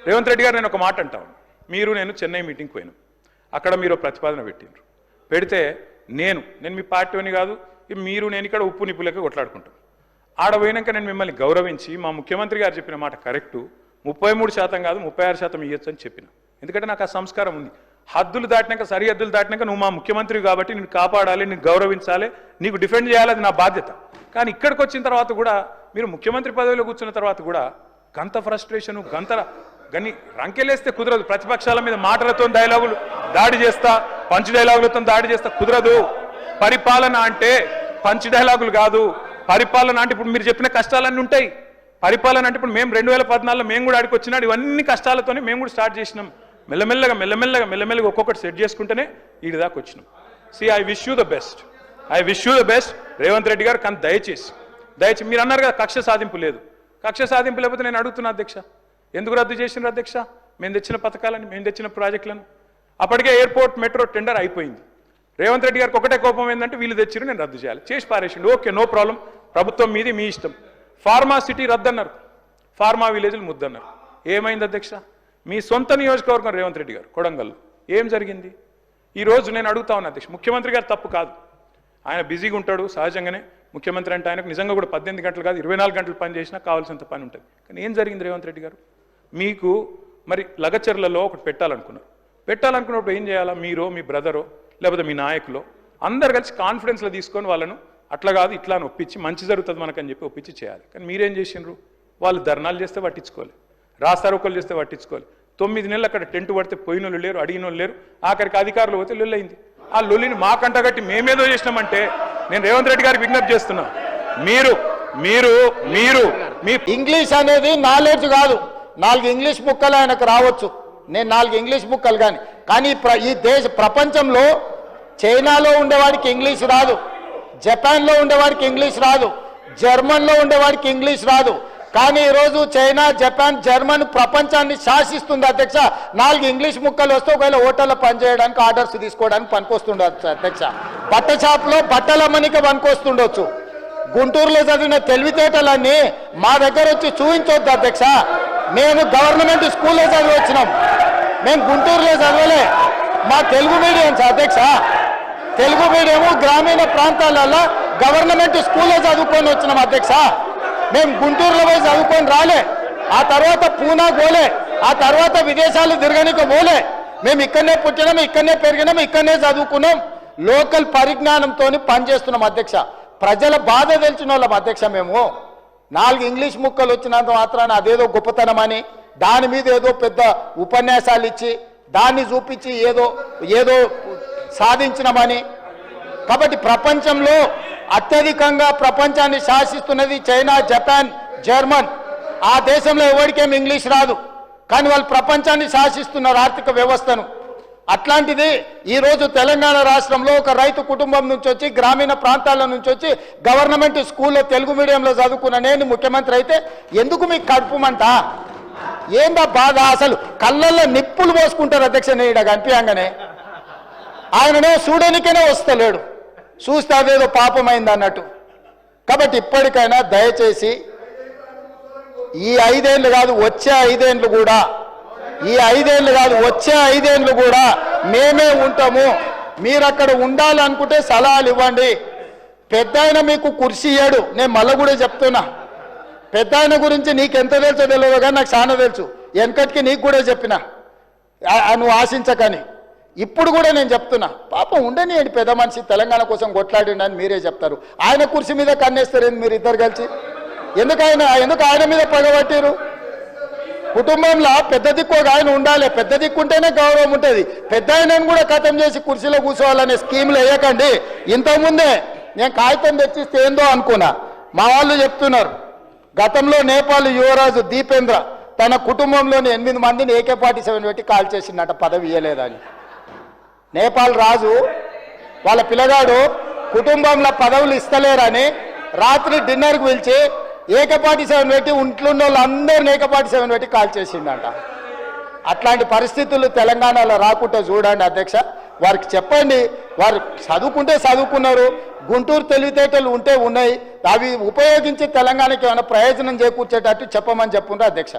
రేవంత్ రెడ్డి గారు నేను ఒక మాట అంటాను. మీరు నేను చెన్నై మీటింగ్కి పోయినాం. అక్కడ మీరు ప్రతిపాదన పెట్టిండ్రు. పెడితే నేను మీ పార్టీని కాదు, మీరు నేను ఇక్కడ ఉప్పు నిప్పులకి కొట్లాడుకుంటాం. ఆడ పోయినాక నేను మిమ్మల్ని గౌరవించి మా ముఖ్యమంత్రి గారు చెప్పిన మాట కరెక్టు, 33% కాదు 36% ఇవ్వచ్చు అని చెప్పిన. ఎందుకంటే నాకు ఆ సంస్కారం ఉంది. హద్దులు దాటినాక, సరిహద్దులు దాటినాక నువ్వు మా ముఖ్యమంత్రి కాబట్టి నేను కాపాడాలి, నేను గౌరవించాలి, నీకు డిఫెండ్ చేయాలి, అది నా బాధ్యత. కానీ ఇక్కడికి వచ్చిన తర్వాత కూడా మీరు ముఖ్యమంత్రి పదవిలో కూర్చున్న తర్వాత కూడా గంత ఫ్రస్ట్రేషను, గని రంకెలేస్తే కుదరదు. ప్రతిపక్షాల మీద మాటలతో డైలాగులు దాడి చేస్తా, పంచ్ డైలాగులతో దాడి చేస్తా కుదరదు. పరిపాలన అంటే పంచ్ డైలాగులు కాదు. పరిపాలన అంటే ఇప్పుడు మీరు చెప్పిన కష్టాలన్నీ ఉంటాయి. పరిపాలన అంటే ఇప్పుడు మేము 2014లో మేము కూడా ఆడికి వచ్చినాడు, ఇవన్నీ కష్టాలతోనే మేము కూడా స్టార్ట్ చేసినాం. మెల్లమెల్లగా ఒక్కొక్కటి సెట్ చేసుకుంటేనే వీడి దాకా వచ్చినాం. I wish you the best Revanth Reddy గారు. కానీ దయచేసి మీరు అన్నారు కదా కక్ష సాధింపు లేదు. కక్ష సాధింపు లేకపోతే నేను అడుగుతున్నా అధ్యక్ష, ఎందుకు రద్దు చేసినారు అధ్యక్ష? మేము తెచ్చిన పథకాలని, మేము తెచ్చిన ప్రాజెక్టులను. అప్పటికే ఎయిర్పోర్ట్ మెట్రో టెండర్ అయిపోయింది. రేవంత్ రెడ్డి గారికి ఒకటే కోపం ఏంటంటే వీళ్ళు తెచ్చిరు, నేను రద్దు చేయాలి, చేసి పారేసిండు. ఓకే, నో ప్రాబ్లం, ప్రభుత్వం మీది, మీ ఇష్టం. ఫార్మా సిటీ రద్దన్నారు, ఫార్మా విలేజ్లు ముద్దన్నారు. ఏమైంది అధ్యక్ష? మీ సొంత నియోజకవర్గం రేవంత్ రెడ్డి గారు కొడంగల్లో ఏం జరిగింది? ఈరోజు నేను అడుగుతా ఉన్నా అధ్యక్ష, ముఖ్యమంత్రి గారు తప్పు కాదు, ఆయన బిజీగా ఉంటాడు సహజంగానే. ముఖ్యమంత్రి అంటే ఆయనకు నిజంగా కూడా 18 గంటలు కాదు 24 గంటలు పని చేసినా కావాల్సినంత పని ఉంటుంది. కానీ ఏం జరిగింది రేవంత్ రెడ్డి గారు? మీకు మరి లగచర్లలో ఒకటి పెట్టాలనుకున్నప్పుడు ఏం చేయాలా? మీరో మీ బ్రదరో లేకపోతే మీ నాయకులో అందరు కలిసి కాన్ఫిడెన్స్లో తీసుకొని వాళ్ళను అట్లా కాదు ఇట్లా అని ఒప్పించి మంచి జరుగుతుంది మనకని చెప్పి ఒప్పించి చేయాలి. కానీ మీరేం చేసిండ్రు? వాళ్ళు ధర్నాలు చేస్తే పట్టించుకోవాలి, రాస్తారోకలు చేస్తే పట్టించుకోవాలి. 9 నెలలు అక్కడ టెంట్ పడితే పోయిన వాళ్ళు లేరు, అడిగిన వాళ్ళు లేరు. ఆఖరికి అధికారులు పోతే లొల్లయింది. ఆ లొల్లిని మాకంటగట్టి మేమేదో చేసినామంటే నేను రేవంత్ రెడ్డి గారికి విజ్ఞప్తి చేస్తున్నా, మీరు మీరు మీరు మీ ఇంగ్లీష్ అనేది నాలెడ్జ్ కాదు. 4 ఇంగ్లీష్ ముక్కలు ఆయనకు రావచ్చు, నేను 4 ఇంగ్లీష్ ముక్కలు కానీ ఈ ప్రపంచంలో చైనాలో ఉండేవాడికి ఇంగ్లీష్ రాదు, జపాన్లో ఉండేవాడికి ఇంగ్లీష్ రాదు, జర్మన్లో ఉండేవాడికి ఇంగ్లీష్ రాదు. కానీ ఈరోజు చైనా, జపాన్, జర్మన్ ప్రపంచాన్ని శాసిస్తుంది అధ్యక్ష. 4 ఇంగ్లీష్ ముక్కలు వస్తే ఒకవేళ హోటల్లో పనిచేయడానికి, ఆర్డర్స్ తీసుకోవడానికి పనికొస్తుండొచ్చు అధ్యక్ష. బట్ట షాప్లో బట్టల అమ్మనికి పనికొస్తుండొచ్చు. గుంటూరులో చదివిన తెలివితేటలన్నీ మా దగ్గర వచ్చి చూపించొద్దు అధ్యక్ష. మేము గవర్నమెంట్ స్కూల్లో చదివి వచ్చినాం, మేము గుంటూరులో చదవలే. మా తెలుగు మీడియంస్ అధ్యక్ష, తెలుగు మీడియము గ్రామీణ ప్రాంతాలలో గవర్నమెంట్ స్కూల్లో చదువుకొని వచ్చినాం అధ్యక్ష. మేము గుంటూరులో పోయి చదువుకొని రాలే, ఆ తర్వాత పూనా పోలే, ఆ తర్వాత విదేశాలు తిరగనికి పోలే. మేము ఇక్కడనే పుట్టినాం, ఇక్కడనే పెరిగినాం, ఇక్కడనే చదువుకున్నాం. లోకల్ పరిజ్ఞానంతో పనిచేస్తున్నాం అధ్యక్ష. ప్రజల బాధ తెలిసిన వాళ్ళం అధ్యక్ష. మేము 4 ఇంగ్లీష్ ముక్కలు వచ్చినంత మాత్రాన అదేదో గొప్పతనం అని దాని మీద ఏదో పెద్ద ఉపన్యాసాలు ఇచ్చి దాన్ని చూపించి ఏదో సాధించినమని. కాబట్టి ప్రపంచంలో అత్యధికంగా ప్రపంచాన్ని శాసిస్తున్నది చైనా, జపాన్, జర్మన్. ఆ దేశంలో ఎవరికేం ఇంగ్లీష్ రాదు, కానీ వాళ్ళు ప్రపంచాన్ని శాసిస్తున్నారు ఆర్థిక వ్యవస్థను. అట్లాంటిది ఈరోజు తెలంగాణ రాష్ట్రంలో ఒక రైతు కుటుంబం నుంచి వచ్చి, గ్రామీణ ప్రాంతాల నుంచి వచ్చి గవర్నమెంట్ స్కూల్లో తెలుగు మీడియంలో చదువుకున్న నేను ముఖ్యమంత్రి అయితే ఎందుకు మీకు కడుపుమంట? ఏందా బాధ? అసలు కళ్ళల్లో నిప్పులు పోసుకుంటారు అధ్యక్ష. నేను కనిపించగానే ఆయననే చూడనికనే వస్తలేడు, చూస్తే అదేదో పాపమైంది అన్నట్టు. కాబట్టి ఇప్పటికైనా దయచేసి ఈ 5 ఏళ్ళు కాదు వచ్చే 5 ఏళ్ళు కూడా, ఈ 5 ఏళ్ళు కాదు వచ్చే 5 ఏళ్ళు కూడా మేమే ఉంటాము. మీరు అక్కడ ఉండాలనుకుంటే సలహాలు ఇవ్వండి. పెద్ద ఆయన మీకు కుర్చీ ఇయ్యాడు. నేను మళ్ళీ కూడా చెప్తున్నా, పెద్ద ఆయన గురించి నీకెంత తెలుసో తెలియదు కానీ నాకు చాలా తెలుసు. వెనకటికి నీకు కూడా చెప్పిన, నువ్వు ఆశించకని. ఇప్పుడు కూడా నేను చెప్తున్నా, పాపం ఉండనియండి, పెద్ద మనిషి తెలంగాణ కోసం కొట్లాడిండి అని మీరే చెప్తారు. ఆయన కుర్చీ మీద కన్నేస్తారేంది మీరు ఇద్దరు కలిసి? ఎందుకు ఆయన మీద పగబట్టారు? కుటుంబంలో పెద్ద దిక్కు ఒక ఆయన ఉండాలి, పెద్ద దిక్కుంటేనే గౌరవం ఉంటుంది. పెద్ద ఆయనను కూడా ఖతం చేసి కుర్చీలో కూర్చోవాలనే స్కీమ్లు వేయకండి. ఇంతకుముందే నేను కాగితం తెచ్చిస్తే ఏందో అనుకున్నా, మా వాళ్ళు చెప్తున్నారు గతంలో నేపాల్ యువరాజు దీపేంద్ర తన కుటుంబంలోని 8 మందిని AK-47 పెట్టి కాల్ చేసిందట, పదవి ఇయ్యలేదని. నేపాల్ రాజు వాళ్ళ పిల్లగాడు కుటుంబంలో పదవులు ఇస్తలేరని రాత్రి డిన్నర్కి పిలిచి AK-47 పెట్టి ఇంట్లో వాళ్ళందరినీ AK-47 పెట్టి కాల్ చేసిండంట. అట్లాంటి పరిస్థితులు తెలంగాణలో రాకుండా చూడండి అధ్యక్ష. వారికి చెప్పండి, వారు చదువుకుంటే చదువుకున్నారు, గుంటూరు తెలివితేటలు ఉంటే ఉన్నాయి, అవి ఉపయోగించి తెలంగాణకి ఏమైనా ప్రయోజనం చేకూర్చేటట్టు చెప్పమని చెప్పుండ్రు అధ్యక్ష.